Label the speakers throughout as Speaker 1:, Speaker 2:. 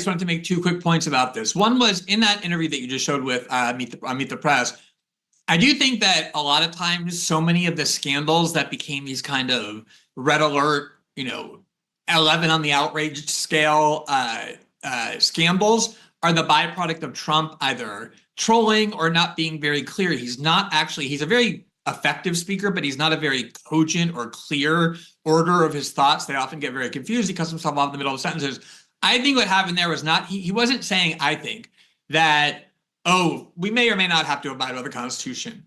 Speaker 1: just wanted to make two quick points about this. One was in that interview that you just showed with Meet the Press. I do think that a lot of times, so many of the scandals that became these kind of red alert, 11 on the outrage scale scandals are the byproduct of Trump either trolling or not being very clear. He's a very effective speaker, but he's not a very cogent or clear order of his thoughts. They often get very confused. He cuts himself off in the middle of sentences. I think what happened there was he wasn't saying, I think, that, we may or may not have to abide by the Constitution.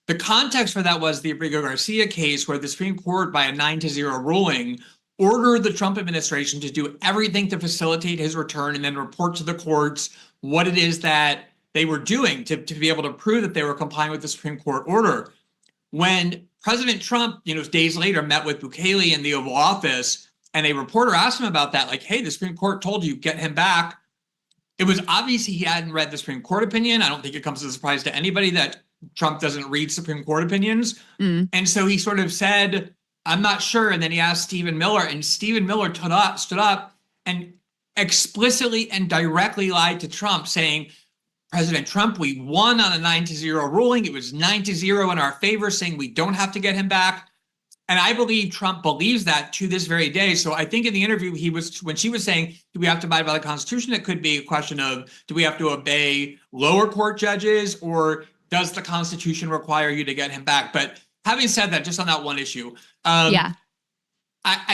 Speaker 1: The context for that was the Abrigo Garcia case, where the Supreme Court, by a 9-0 ruling, ordered the Trump administration to do everything to facilitate his return and then report to the courts what it is that they were doing to be able to prove that they were complying with the Supreme Court order. When President Trump, days later met with Bukele in the Oval Office, and a reporter asked him about that, like, hey, the Supreme Court told you, get him back. It was obvious he hadn't read the Supreme Court opinion. I don't think it comes as a surprise to anybody that Trump doesn't read Supreme Court opinions. And so he sort of said, I'm not sure. And then he asked Stephen Miller, and Stephen Miller stood up and explicitly and directly lied to Trump, saying, President Trump, we won on a 9-0 ruling. It was 9-0 in our favor, saying we don't have to get him back. And I believe Trump believes that to this very day. So I think in the interview, when she was saying, do we have to abide by the Constitution? It could be a question of, do we have to obey lower court judges, or does the Constitution require you to get him back? But having said that, just on that one issue, I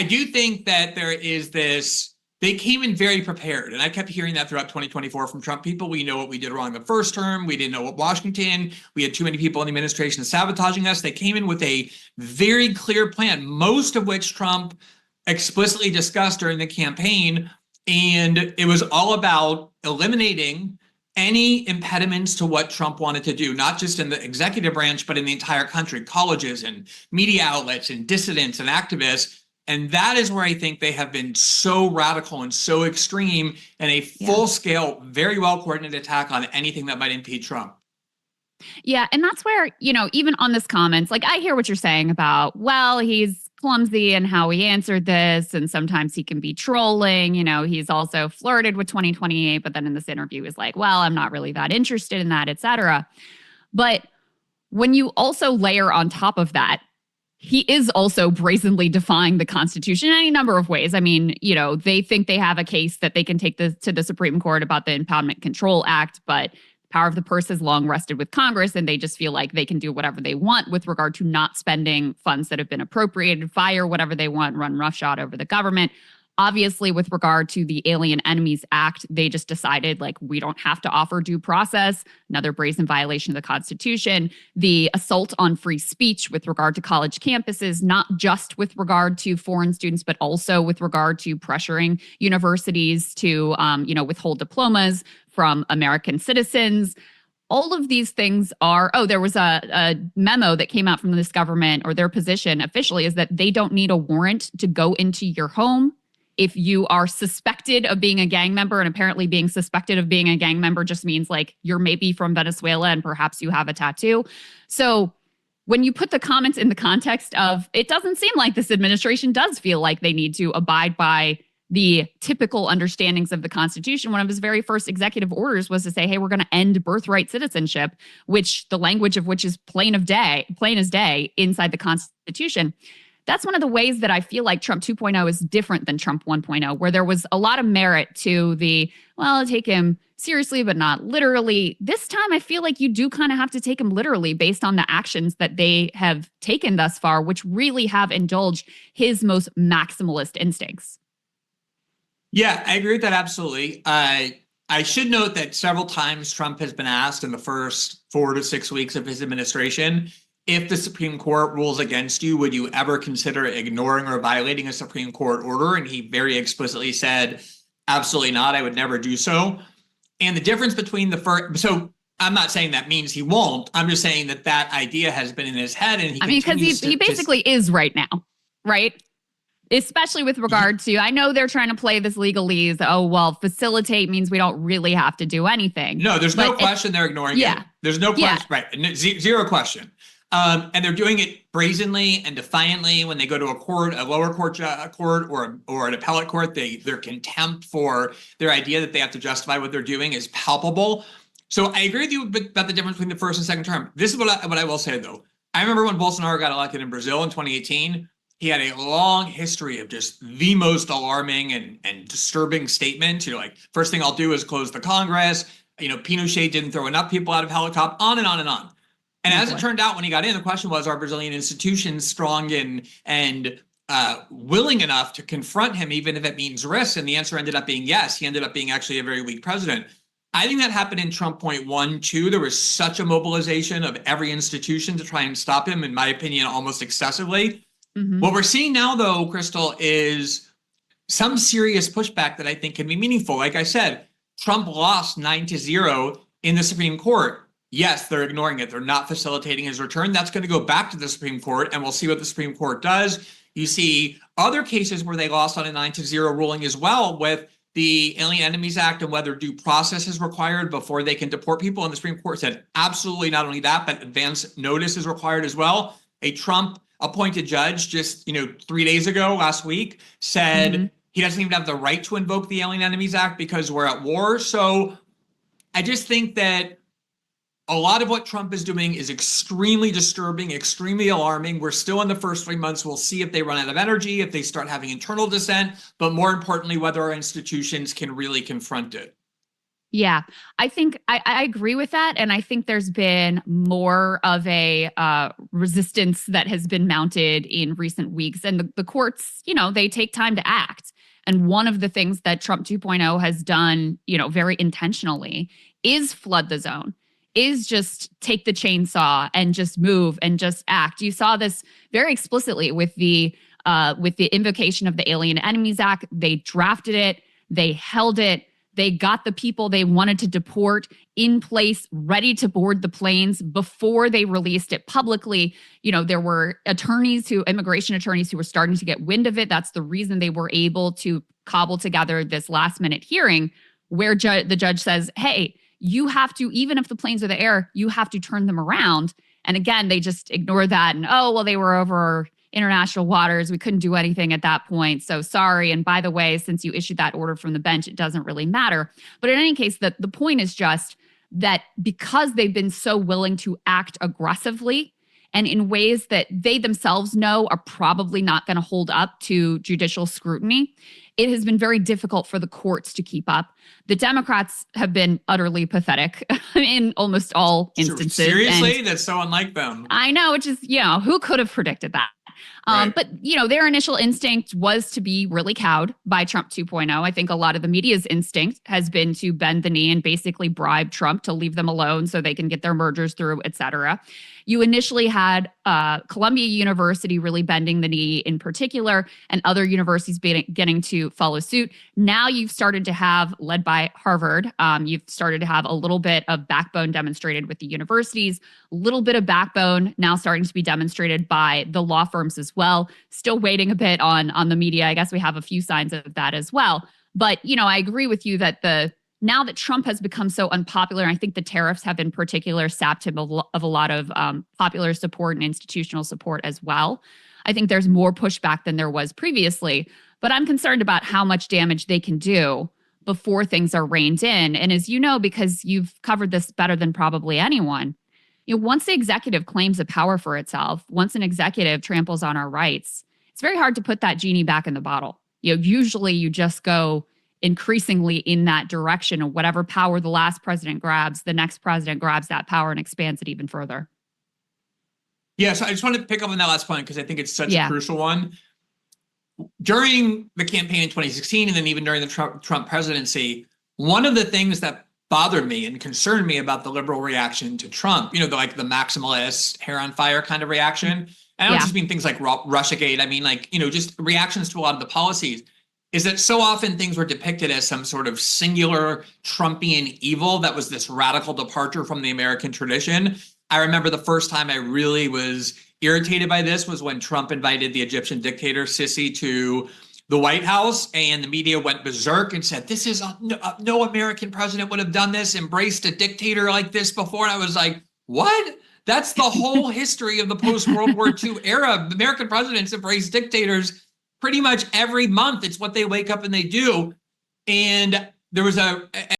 Speaker 1: do think that there is this, they came in very prepared. And I kept hearing that throughout 2024 from Trump people. We know what we did wrong the first term. We didn't know what Washington. We had too many people in the administration sabotaging us. They came in with a very clear plan, most of which Trump explicitly discussed during the campaign. And it was all about eliminating any impediments to what Trump wanted to do, not just in the executive branch, but in the entire country, colleges and media outlets and dissidents and activists. And that is where I think they have been so radical and so extreme in a full-scale, very well-coordinated attack on anything that might impede Trump.
Speaker 2: Yeah, and that's where, even on this comments, like, I hear what you're saying about, well, he's clumsy in how he answered this, and sometimes he can be trolling. He's also flirted with 2028, but then in this interview is like, well, I'm not really that interested in that, et cetera. But when you also layer on top of that, he is also brazenly defying the Constitution in any number of ways. I mean, they think they have a case that they can take this to the Supreme Court about the Impoundment Control Act, but power of the purse has long rested with Congress, and they just feel like they can do whatever they want with regard to not spending funds that have been appropriated, fire whatever they want, run roughshod over the government. Obviously, with regard to the Alien Enemies Act, they just decided, like, we don't have to offer due process, another brazen violation of the Constitution. The assault on free speech with regard to college campuses, not just with regard to foreign students, but also with regard to pressuring universities to, withhold diplomas from American citizens. All of these things are, there was a memo that came out from this government, or their position officially is that they don't need a warrant to go into your home if you are suspected of being a gang member. And apparently being suspected of being a gang member just means, like, you're maybe from Venezuela and perhaps you have a tattoo. So when you put the comments in the context of, it doesn't seem like this administration does feel like they need to abide by the typical understandings of the Constitution. One of his very first executive orders was to say, hey, we're going to end birthright citizenship, which the language of which is plain as day inside the Constitution. That's one of the ways that I feel like Trump 2.0 is different than Trump 1.0, where there was a lot of merit to the, well, take him seriously, but not literally. This time, I feel like you do kind of have to take him literally based on the actions that they have taken thus far, which really have indulged his most maximalist instincts.
Speaker 1: Yeah, I agree with that. Absolutely. I should note that several times Trump has been asked in the first 4 to 6 weeks of his administration, if the Supreme Court rules against you, would you ever consider ignoring or violating a Supreme Court order? And he very explicitly said, absolutely not. I would never do so. And the difference between so I'm not saying that means he won't. I'm just saying that idea has been in his head. And
Speaker 2: because he basically is right now, right? Especially with regard to, I know they're trying to play this legalese. Oh, well, facilitate means we don't really have to do anything.
Speaker 1: No, there's no question they're ignoring it. There's no question. Right. Zero question. And they're doing it brazenly and defiantly when they go to a court, a lower court, court or an appellate court. Their contempt for their idea that they have to justify what they're doing is palpable. So I agree with you about the difference between the first and second term. This is what I will say, though. I remember when Bolsonaro got elected in Brazil in 2018, he had a long history of just the most alarming and disturbing statements. Like, first thing I'll do is close the Congress. Pinochet didn't throw enough people out of helicopter, on and on and on. And as it turned out, when he got in, the question was, are Brazilian institutions strong and willing enough to confront him, even if it means risk? And the answer ended up being yes. He ended up being actually a very weak president. I think that happened in Trump point 1, 2. There was such a mobilization of every institution to try and stop him, in my opinion, almost excessively. Mm-hmm. What we're seeing now, though, Crystal, is some serious pushback that I think can be meaningful. Like I said, Trump lost 9-0 in the Supreme Court. Yes, they're ignoring it. They're not facilitating his return. That's going to go back to the Supreme Court, and we'll see what the Supreme Court does. You see other cases where they lost on a 9-0 ruling as well, with the Alien Enemies Act and whether due process is required before they can deport people. And the Supreme Court said absolutely not only that, but advance notice is required as well. A Trump appointed judge just 3 days ago, last week, said he doesn't even have the right to invoke the Alien Enemies Act because we're at war. So I just think that a lot of what Trump is doing is extremely disturbing, extremely alarming. We're still in the first 3 months. We'll see if they run out of energy, if they start having internal dissent, but more importantly, whether our institutions can really confront it.
Speaker 2: Yeah, I think I agree with that. And I think there's been more of a resistance that has been mounted in recent weeks. And the courts, they take time to act. And one of the things that Trump 2.0 has done, very intentionally is flood the zone, is just take the chainsaw and just move and just act. You saw this very explicitly with the invocation of the Alien Enemies Act. They drafted it, they held it, they got the people they wanted to deport in place, ready to board the planes before they released it publicly. There were immigration attorneys who were starting to get wind of it. That's the reason they were able to cobble together this last minute hearing where the judge says, hey, you have to, even if the planes are the air, you have to turn them around. And again, they just ignore that. And, they were over international waters. We couldn't do anything at that point. So sorry. And by the way, since you issued that order from the bench, it doesn't really matter. But in any case, the point is just that because they've been so willing to act aggressively and in ways that they themselves know are probably not going to hold up to judicial scrutiny, it has been very difficult for the courts to keep up. The Democrats have been utterly pathetic in almost all instances.
Speaker 1: Seriously? That's so unlike them.
Speaker 2: I know, which is, who could have predicted that? Right. But, their initial instinct was to be really cowed by Trump 2.0. I think a lot of the media's instinct has been to bend the knee and basically bribe Trump to leave them alone so they can get their mergers through, et cetera. You initially had Columbia University really bending the knee in particular, and other universities getting to follow suit. Now you've started to have, led by Harvard, you've started to have a little bit of backbone demonstrated with the universities, a little bit of backbone now starting to be demonstrated by the law firms as well. Still waiting a bit on the media. I guess we have a few signs of that as well. But, I agree with you that now that Trump has become so unpopular, I think the tariffs have in particular sapped him of a lot of popular support and institutional support as well. I think there's more pushback than there was previously, but I'm concerned about how much damage they can do before things are reined in. And as you know, because you've covered this better than probably anyone, once the executive claims a power for itself, once an executive tramples on our rights, it's very hard to put that genie back in the bottle. Usually you just go increasingly in that direction, of whatever power the last president grabs, the next president grabs that power and expands it even further.
Speaker 1: Yeah, so I just wanted to pick up on that last point because I think it's such a crucial one. During the campaign in 2016 and then even during the Trump presidency, one of the things that bothered me and concerned me about the liberal reaction to Trump, the maximalist, hair on fire kind of reaction. And I don't just mean things like Russiagate. I mean, just reactions to a lot of the policies, is that so often things were depicted as some sort of singular Trumpian evil that was this radical departure from the American tradition. I remember the first time I really was irritated by this was when Trump invited the Egyptian dictator Sisi to the White House, and the media went berserk and said, this is no American president would have done this, embraced a dictator like this before. And I was like, what? That's the whole history of the post-World War II era. American presidents embrace dictators pretty much every month. It's what they wake up and they do. And there was